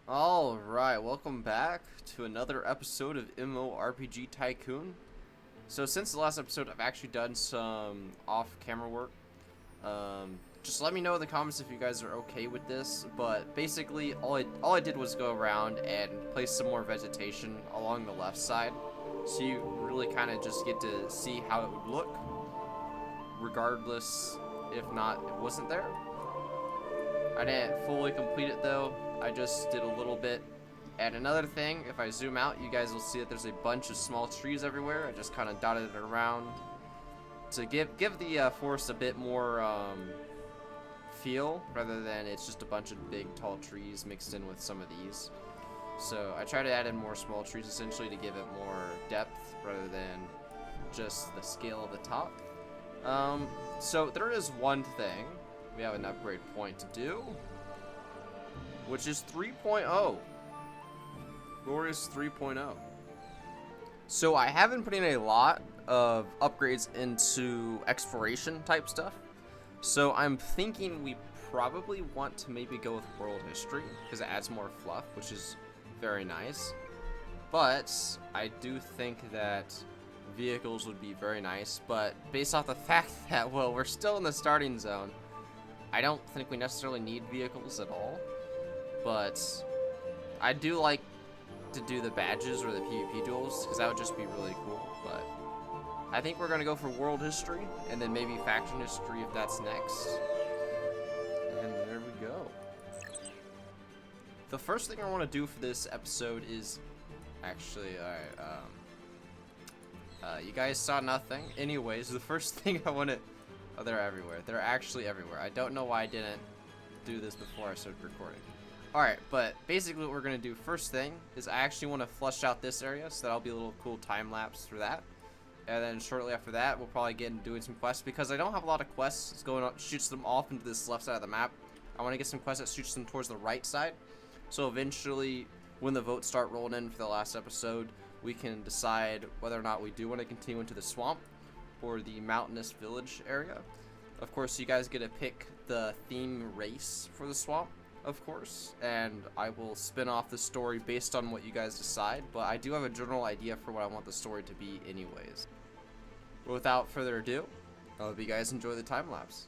Alright, welcome back to another episode of MMO Tycoon. So since the last episode, I've actually done some off-camera work. Just let me know in the comments if you guys are okay with this, but basically all I did was go around and place some more vegetation along the left side, so you really kind of just get to see how it would look, regardless if not it wasn't there. I didn't fully complete it though. I just did a little bit. And another thing, if I zoom out, you guys will see that there's a bunch of small trees everywhere. I just kind of dotted it around to give the forest a bit more feel, rather than it's just a bunch of big tall trees mixed in with some of these. So I try to add in more small trees essentially to give it more depth rather than just the scale of the top. So there is one thing we have an upgrade point to do, which is 3.0. Glorious 3.0. So I have been putting a lot of upgrades into exploration type stuff. So I'm thinking we probably want to maybe go with world history because it adds more fluff, which is very nice. But I do think that vehicles would be very nice. But based off the fact that, well, we're still in the starting zone, I don't think we necessarily need vehicles at all. But I do like to do the badges or the PvP duels because that would just be really cool. But I think we're gonna go for world history and then maybe faction history if that's next. And there we go. The first thing I want to do for this episode is actually, you guys saw nothing. Anyways, the first thing I want to, oh, they're everywhere. They're actually everywhere. I don't know why I didn't do this before I started recording. Alright, but basically what we're going to do first thing is I actually want to flush out this area, so that'll be a little cool time lapse for that. And then shortly after that, we'll probably get into doing some quests, because I don't have a lot of quests that's going on, shoots them off into this left side of the map. I want to get some quests that shoots them towards the right side. So eventually, when the votes start rolling in for the last episode, we can decide whether or not we do want to continue into the swamp or the mountainous village area. Of course, you guys get to pick the theme race for the swamp, of course, and I will spin off the story based on what you guys decide, but I do have a general idea for what I want the story to be anyways. But without further ado, I hope you guys enjoy the time lapse.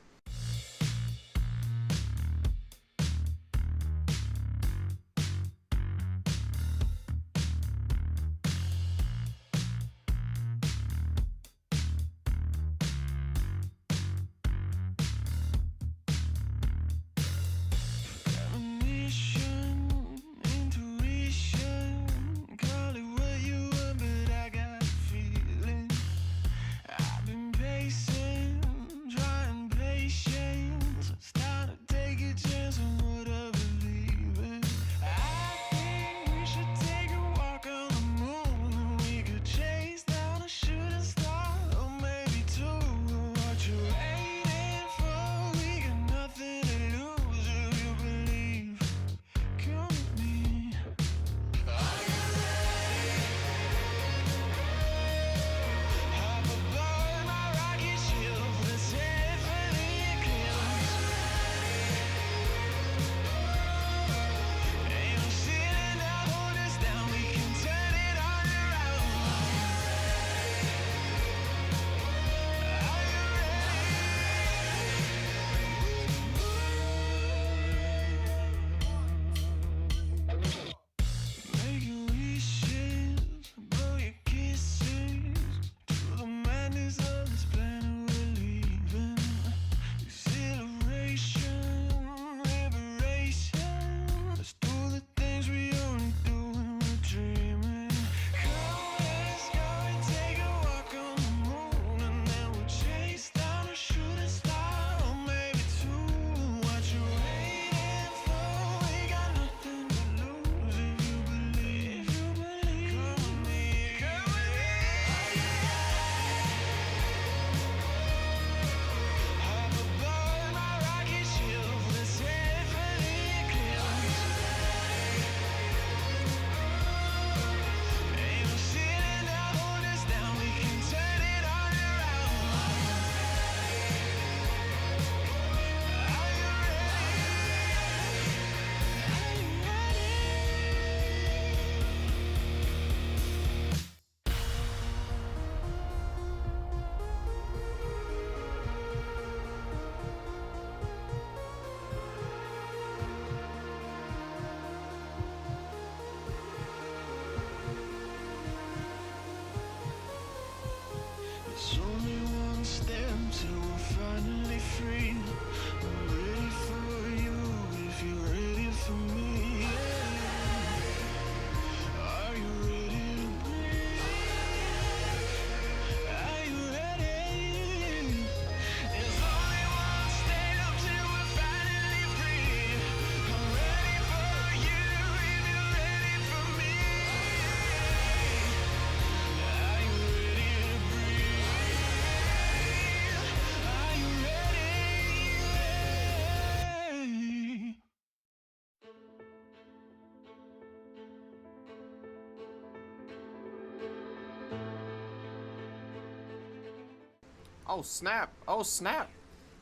Oh snap! Oh snap!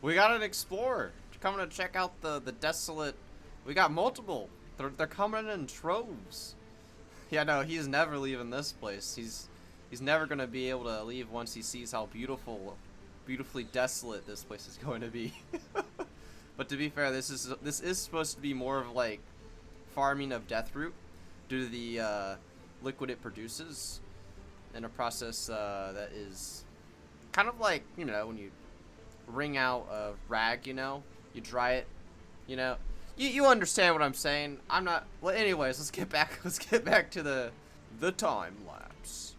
We got an explorer coming to check out the desolate. We got multiple. They're coming in troves. Yeah, no, he's never leaving this place. He's never gonna be able to leave once he sees how beautifully desolate this place is going to be. But to be fair, this is supposed to be more of like farming of Deathroot due to the liquid it produces in a process that is kind of like, you know, when you wring out a rag, you know, you dry it, you know. You understand what I'm saying. I'm not. Well, anyways, let's get back to the time lapse.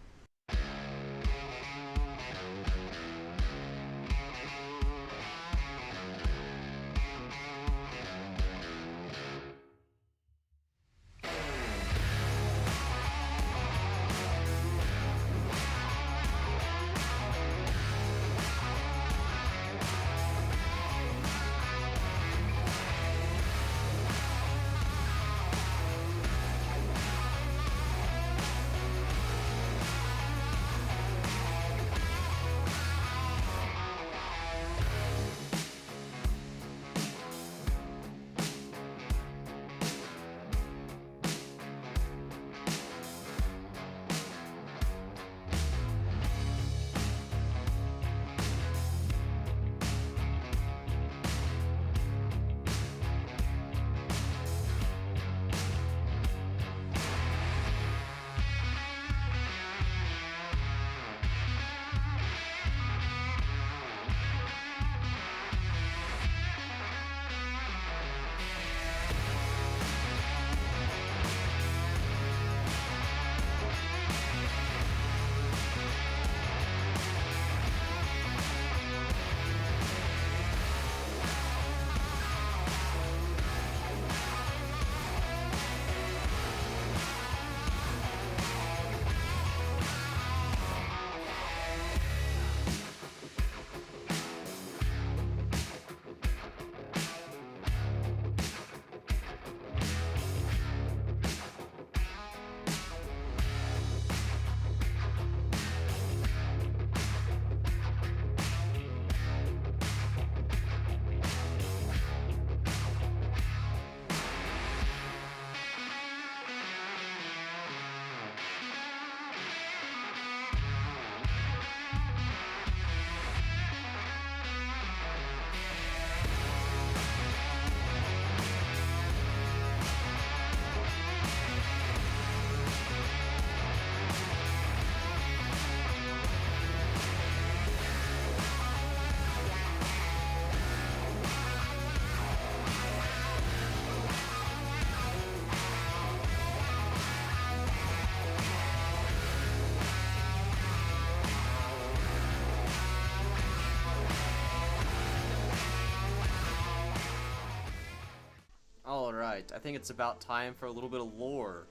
Alright, I think it's about time for a little bit of lore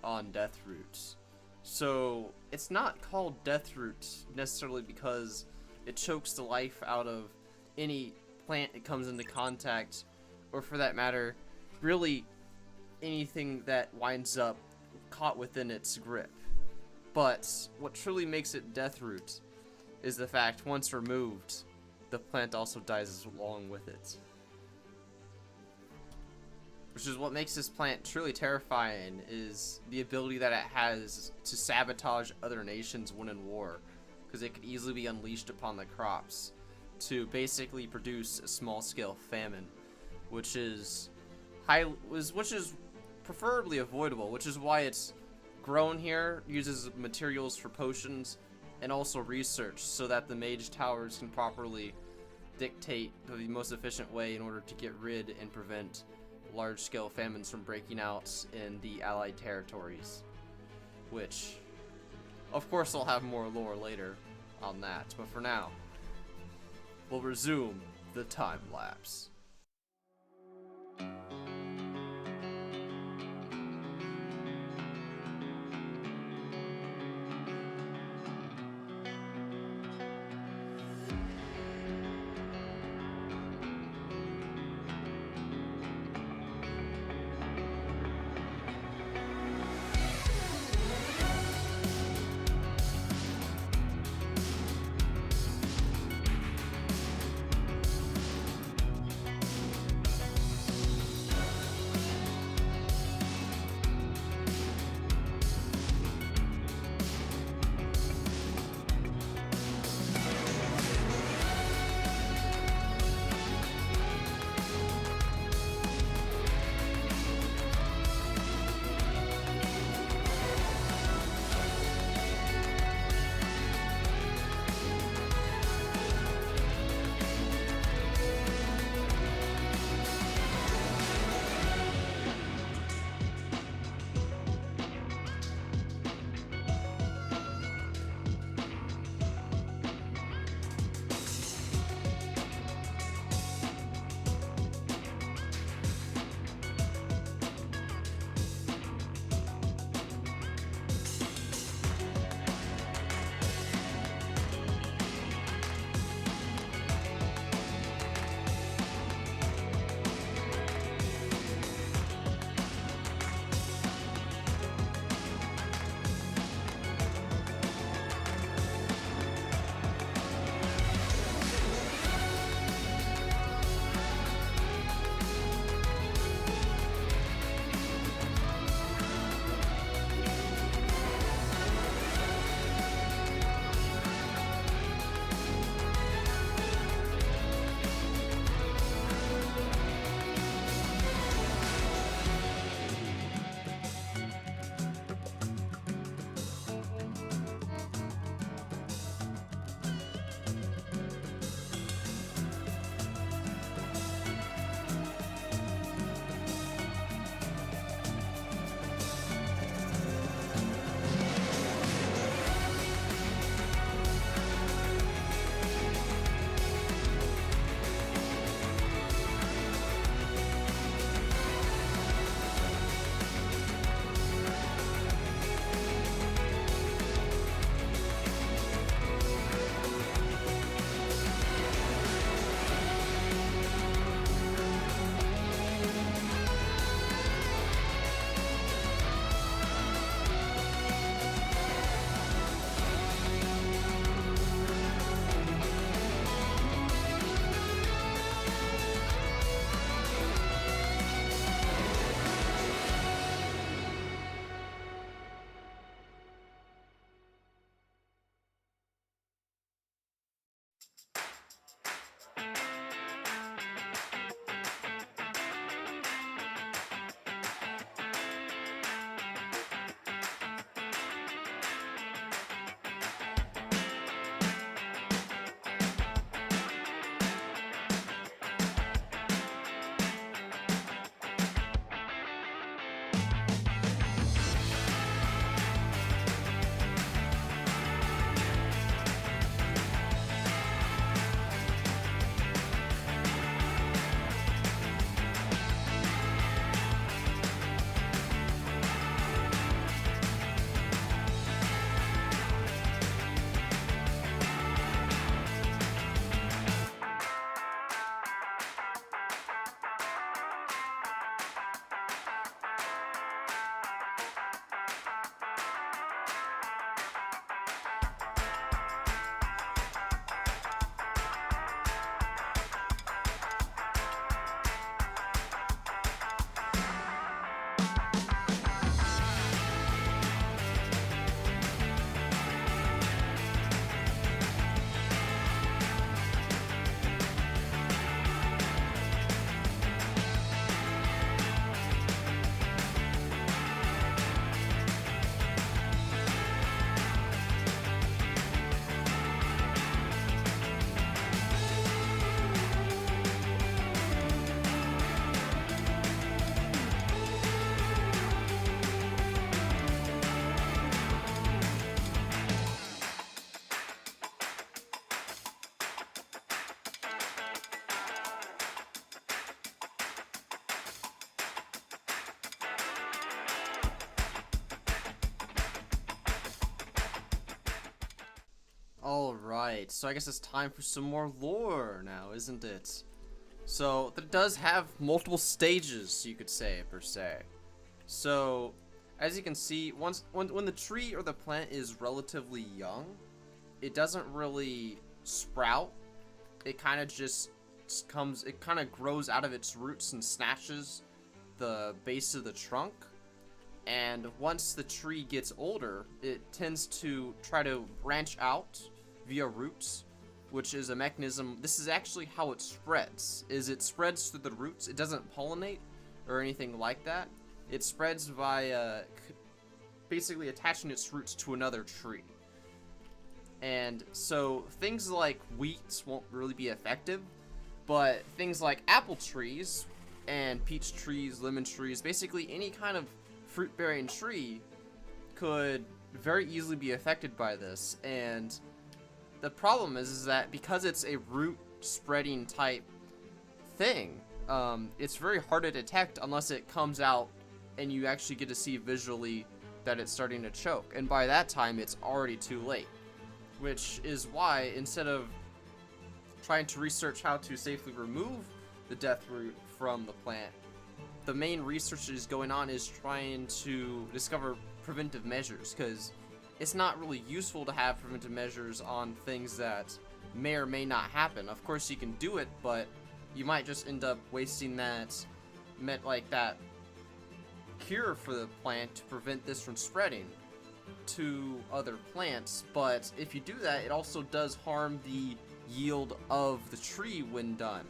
on Deathroot. So, it's not called Deathroot necessarily because it chokes the life out of any plant it comes into contact, or for that matter, really anything that winds up caught within its grip. But what truly makes it Deathroot is the fact once removed, the plant also dies along with it. Which is what makes this plant truly terrifying, is the ability that it has to sabotage other nations when in war, because it could easily be unleashed upon the crops to basically produce a small-scale famine, which is preferably avoidable, which is why it's grown here, uses materials for potions, and also research so that the mage towers can properly dictate the most efficient way in order to get rid and prevent large-scale famines from breaking out in the allied territories, which of course I'll have more lore later on that, but for now we'll resume the time lapse. Alright, so I guess it's time for some more lore now, isn't it? So, it does have multiple stages, you could say, per se. So, as you can see, when the tree or the plant is relatively young, it doesn't really sprout. It kind of just it kind of grows out of its roots and snatches the base of the trunk. And once the tree gets older, it tends to try to branch out via roots, which is a mechanism. This is actually how it spreads. It spreads through the roots. It doesn't pollinate or anything like that. It spreads by basically attaching its roots to another tree. And so things like wheat won't really be effective, but things like apple trees and peach trees, lemon trees, basically any kind of fruit-bearing tree could very easily be affected by this. And the problem is that because it's a root spreading type thing, it's very hard to detect unless it comes out and you actually get to see visually that it's starting to choke, and by that time it's already too late. Which is why, instead of trying to research how to safely remove the Deathroot from the plant, the main research that is going on is trying to discover preventive measures, because it's not really useful to have preventive measures on things that may or may not happen. Of course you can do it, but you might just end up wasting that cure for the plant to prevent this from spreading to other plants. But if you do that, it also does harm the yield of the tree when done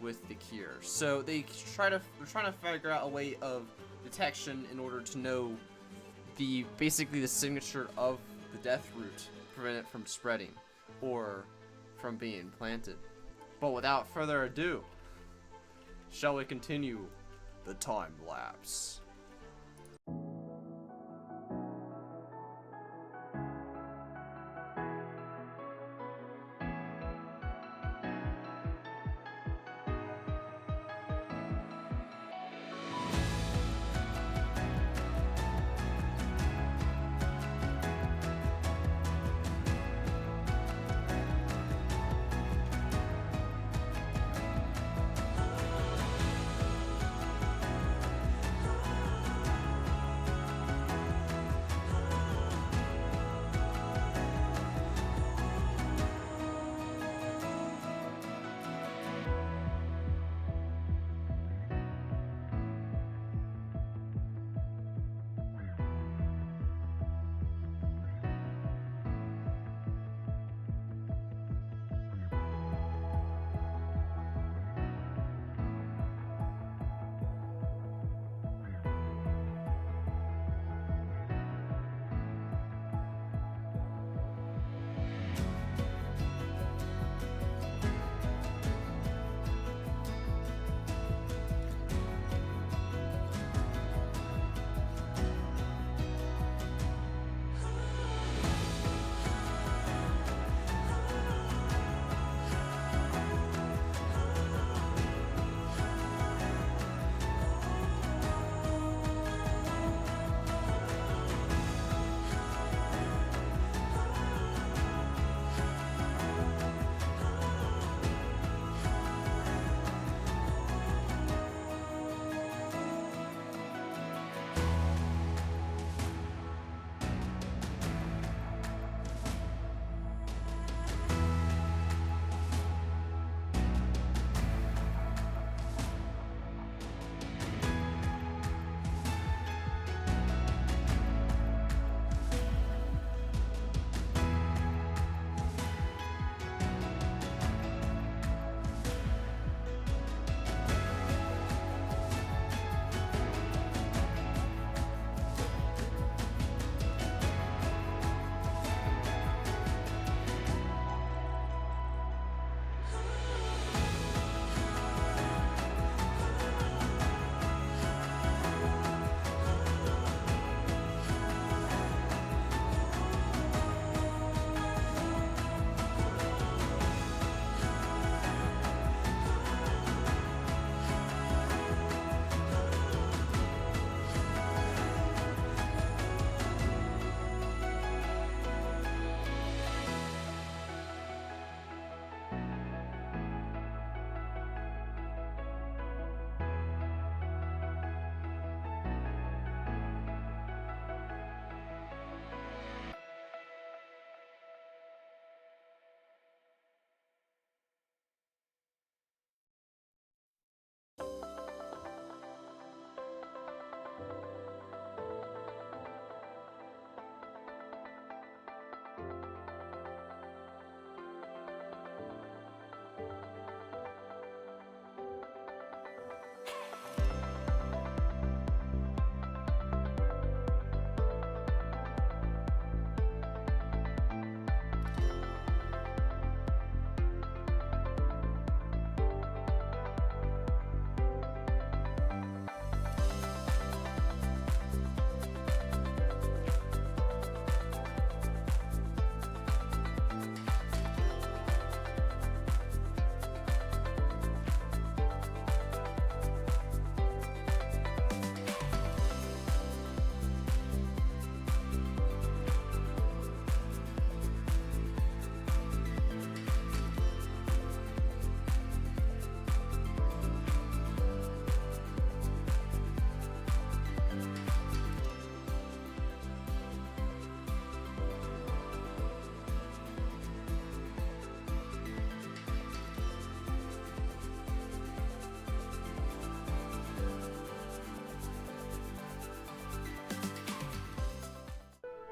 with the cure. So they're trying to figure out a way of detection in order to know basically the signature of the Deathroot to prevent it from spreading or from being planted. But without further ado, shall we continue the time lapse?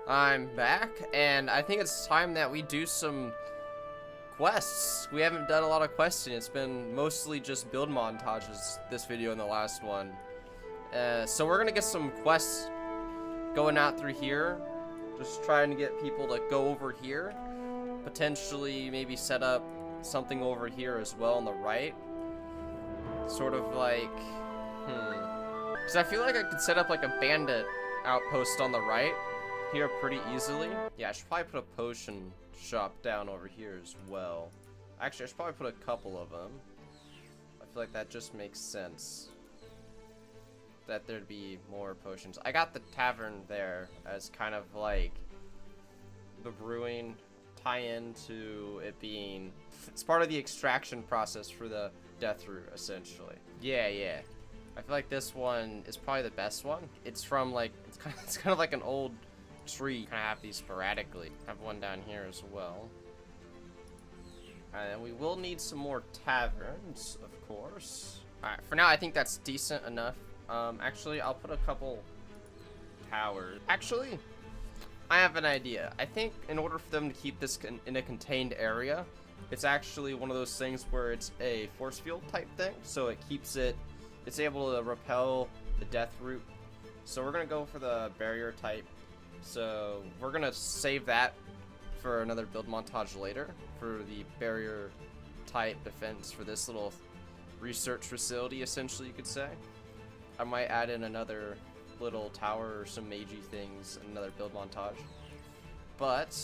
I'm back, and I think it's time that we do some quests. We haven't done a lot of questing. It's been mostly just build montages this video and the last one. So we're gonna get some quests going out through here. Just trying to get people to go over here. Potentially maybe set up something over here as well on the right. Sort of like, because I feel like I could set up like a bandit outpost on the right here pretty easily. Yeah, I should probably put a potion shop down over here as well. Actually, I should probably put a couple of them. I feel like that just makes sense. That there'd be more potions. I got the tavern there as kind of like the brewing tie-in to it being... It's part of the extraction process for the Deathroot, essentially. Yeah. I feel like this one is probably the best one. It's from like... It's kind of like an old tree. Kind of have these sporadically. Have one down here as well. And we will need some more taverns, of course. Alright, for now I think that's decent enough. Actually, I'll put a couple towers. Actually, I have an idea. I think in order for them to keep this in a contained area, it's actually one of those things where it's a force field type thing. So it keeps it, it's able to repel the Deathroot. So we're gonna go for the barrier type. So we're gonna save that for another build montage later for the barrier type defense for this little research facility, essentially, you could say. I might add in another little tower or some magey things in another build montage. But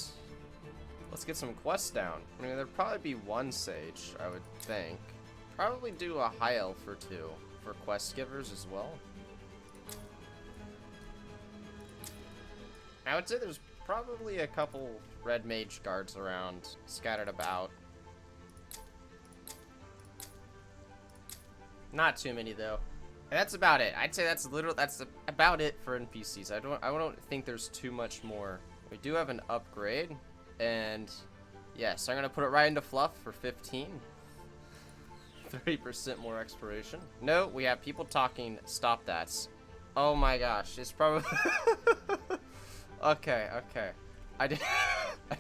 let's get some quests down. I mean, there'd probably be one sage, I would think. Probably do a high elf or two for quest givers as well. I would say there's probably a couple red mage guards around, scattered about. Not too many though. And that's about it. I'd say that's about it for NPCs. I don't think there's too much more. We do have an upgrade, and yes, I'm gonna put it right into fluff for 15. 30% more exploration. No, we have people talking. Stop that. Oh my gosh, it's probably okay. I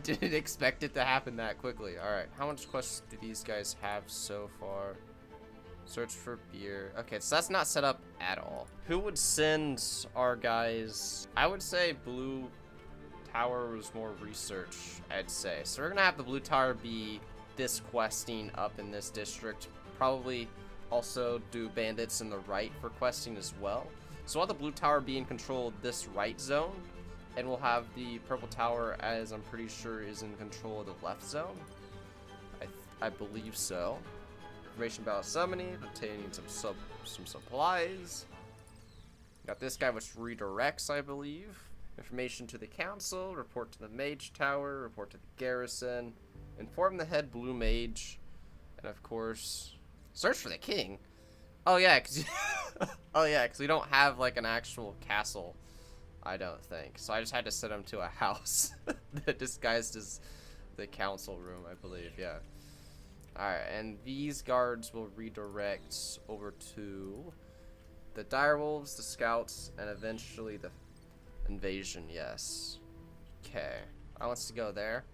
didn't expect it to happen that quickly. All right, how much quests do these guys have so far? Search for beer. Okay, so that's not set up at all. Who would send our guys? I would say Blue Tower was more research, I'd say. So we're gonna have the Blue Tower be this questing up in this district. Probably also do bandits in the right for questing as well. So we'll have the Blue Tower be in control of this right zone. And we'll have the Purple Tower, as I'm pretty sure, is in control of the left zone. I believe so. Information about summoning, obtaining some supplies. Got this guy which redirects, I believe. Information to the council, report to the mage tower, report to the garrison, inform the head blue mage, and of course, search for the king. Oh yeah, cause we don't have like an actual castle, I don't think. So I just had to send him to a house that disguised as the council room, I believe. Yeah. Alright, and these guards will redirect over to the direwolves, the scouts, and eventually the invasion, yes. Okay, I want to go there.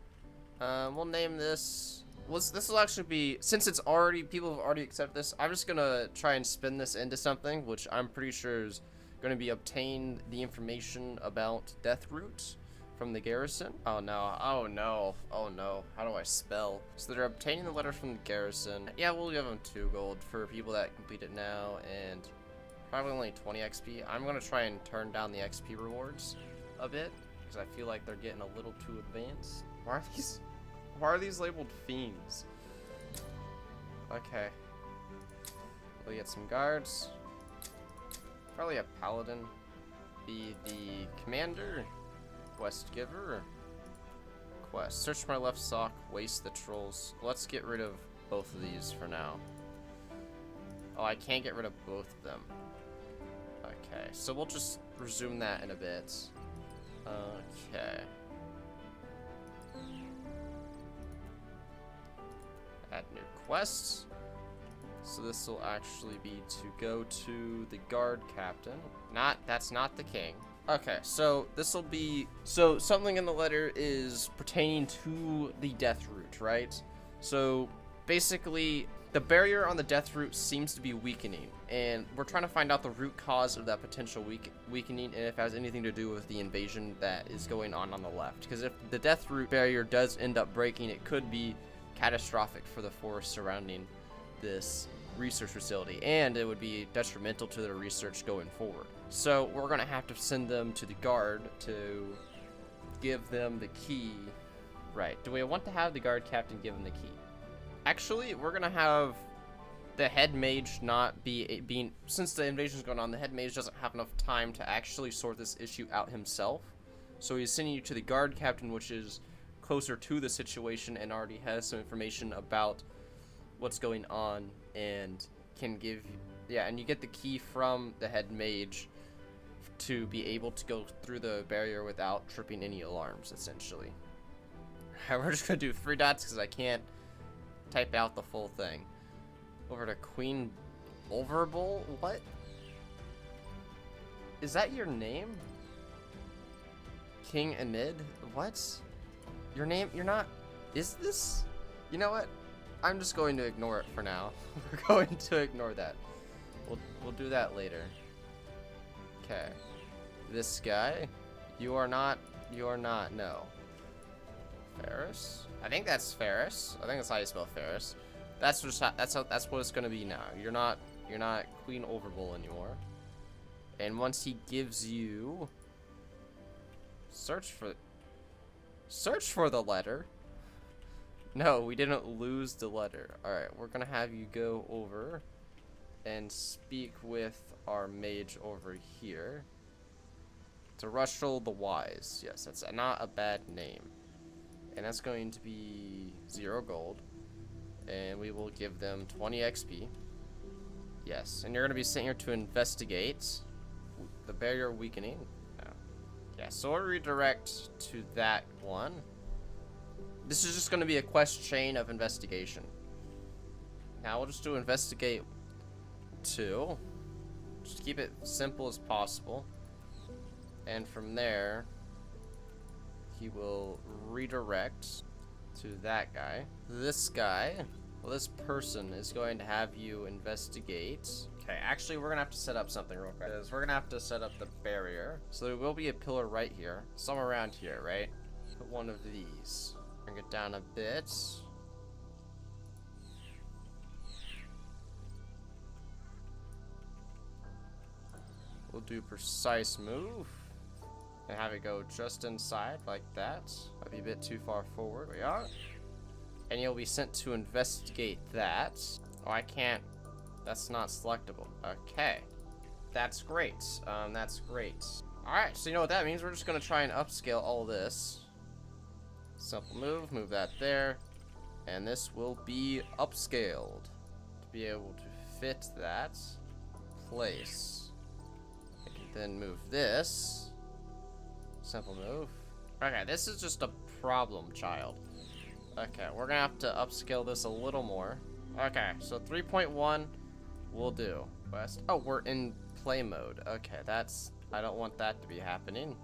We'll name this... Well, this will actually be... Since it's already... People have already accepted this, I'm just gonna try and spin this into something, which I'm pretty sure is gonna be obtain the information about Deathroot from the garrison. Oh no. How do I spell? So they're obtaining the letter from the garrison. Yeah, we'll give them 2 gold for people that complete it now, and probably only 20 XP. I'm gonna try and turn down the XP rewards a bit, because I feel like they're getting a little too advanced. Why are these labeled fiends? Okay. We'll get some guards. Probably a paladin. Be the commander. Quest giver. Quest. Search my left sock. Waste the trolls. Let's get rid of both of these for now. Oh, I can't get rid of both of them. Okay, so we'll just resume that in a bit. Okay. Add new quests. So this will actually be to go to the guard captain. That's not the king. Okay, so this will be, so something in the letter is pertaining to the Deathroot, right? So basically, the barrier on the Deathroot seems to be weakening, and we're trying to find out the root cause of that potential weakening, and if it has anything to do with the invasion that is going on the left. Because if the Deathroot barrier does end up breaking, it could be catastrophic for the forest surrounding this research facility, and it would be detrimental to their research going forward. So we're gonna have to send them to the guard to give them the key. Right, do we want to have the guard captain give them the key? Actually, we're gonna have the head mage not being, since the invasion's going on, the head mage doesn't have enough time to actually sort this issue out himself. So he's sending you to the guard captain, which is closer to the situation and already has some information about what's going on and can give, yeah, and you get the key from the head mage to be able to go through the barrier without tripping any alarms, essentially. We're just gonna do 3 dots because I can't type out the full thing. Over to Queen Overbull? What? Is that your name? King Enid? What? Your name? You're not... Is this? You know what? I'm just going to ignore it for now. We're going to ignore that. We'll do that later. Okay. This guy? You are not, no. Ferris? I think that's Ferris. I think that's how you spell Ferris. That's just how, that's what it's gonna be now. You're not Queen Overbull anymore. And once he gives you, search for the letter. No, we didn't lose the letter. All right, we're gonna have you go over and speak with our mage over here. To Rushel the Wise. Yes, that's not a bad name. And that's going to be 0 gold. And we will give them 20 XP. Yes, and you're going to be sent here to investigate the barrier weakening. No. Yeah, so we'll redirect to that one. This is just going to be a quest chain of investigation. Now we'll just do investigate 2. Just keep it simple as possible. And from there, he will redirect to that guy. This guy, well, this person is going to have you investigate. Okay, actually, we're gonna have to set up something real quick. We're gonna have to set up the barrier. So there will be a pillar right here, somewhere around here, right? Put one of these. Bring it down a bit. We'll do precise move. And have it go just inside like that. Might be a bit too far forward. We are. And you'll be sent to investigate that. Oh, I can't. That's not selectable. Okay. That's great. That's great. Alright, so you know what that means? We're just going to try and upscale all this. Simple move. Move that there. And this will be upscaled. To be able to fit that. Place. I can then move this. Simple move. Okay, this is just a problem, child. Okay, we're gonna have to upscale this a little more. Okay, so 3.1 will do. West. Oh, we're in play mode. Okay, that's... I don't want that to be happening.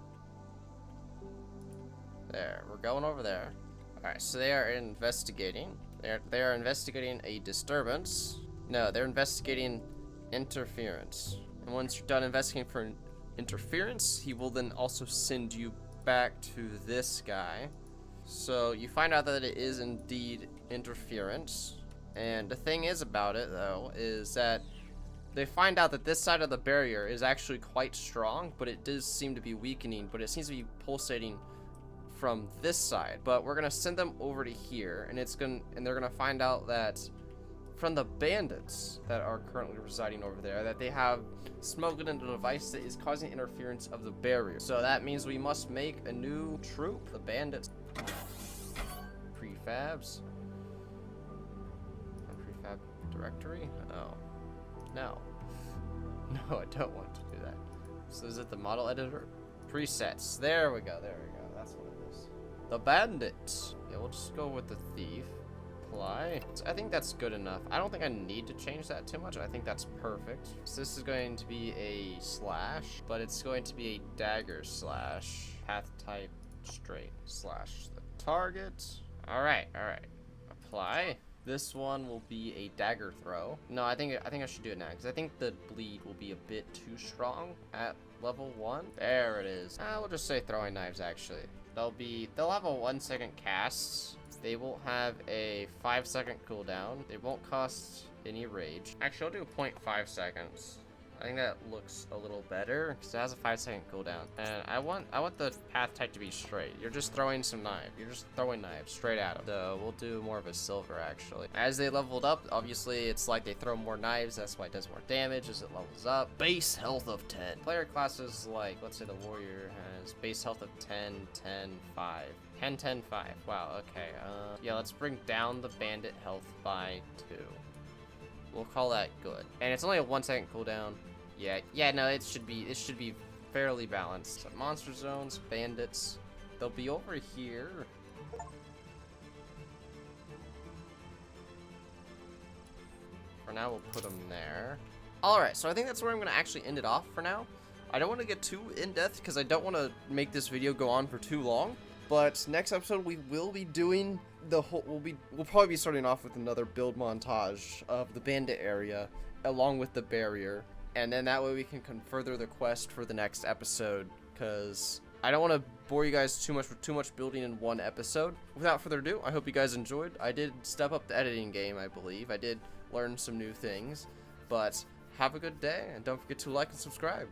There, we're going over there. Alright, so they are investigating. They are investigating a disturbance. No, they're investigating interference. And once you're done investigating for interference, he will then also send you back to this guy. So you find out that it is indeed interference. And the thing is about it, though, is that they find out that this side of the barrier is actually quite strong, but it does seem to be weakening, but it seems to be pulsating from this side. But we're gonna send them over to here, and they're gonna find out that from the bandits that are currently residing over there, that they have smuggled in a device that is causing interference of the barrier. So that means we must make a new troop, the bandits. Prefabs. Prefab directory? Oh. No. No, I don't want to do that. So is it the model editor? Presets. There we go, there we go. That's what it is. The bandits. Yeah, we'll just go with the thief. apply. So I think that's good enough. I don't think I need to change that too much. I think that's perfect. So this is going to be a slash, but it's going to be a dagger slash, path type straight slash the target. All right, apply. This one will be a dagger throw. No, I think I should do it now because I think the bleed will be a bit too strong at level 1. There it is. We'll just say throwing knives actually. They'll have a 1 second cast. They will have a 5 second cooldown. They won't cost any rage. Actually, I'll do 0.5 seconds. I think that looks a little better because it has a 5 second cooldown. And I want the path type to be straight. You're just throwing some knife. You're just throwing knives straight at them. So we'll do more of a silver actually. As they leveled up, obviously it's like they throw more knives. That's why it does more damage as it levels up. Base health of 10. Player classes like, let's say the warrior has base health of 10, 10, 5. 10, 10, 5. Wow, okay. Yeah, let's bring down the bandit health by 2. We'll call that good. And it's only a 1 second cooldown. Yeah, no, it should be fairly balanced. So monster zones, bandits, they'll be over here. For now, we'll put them there. Alright, so I think that's where I'm going to actually end it off for now. I don't want to get too in-depth because I don't want to make this video go on for too long. But next episode, we will be doing the whole, we'll probably be starting off with another build montage of the bandit area along with the barrier. And then that way we can further the quest for the next episode, because I don't want to bore you guys too much with too much building in one episode. Without further ado, I hope you guys enjoyed. I did step up the editing game, I believe. I did learn some new things. But have a good day, and don't forget to like and subscribe.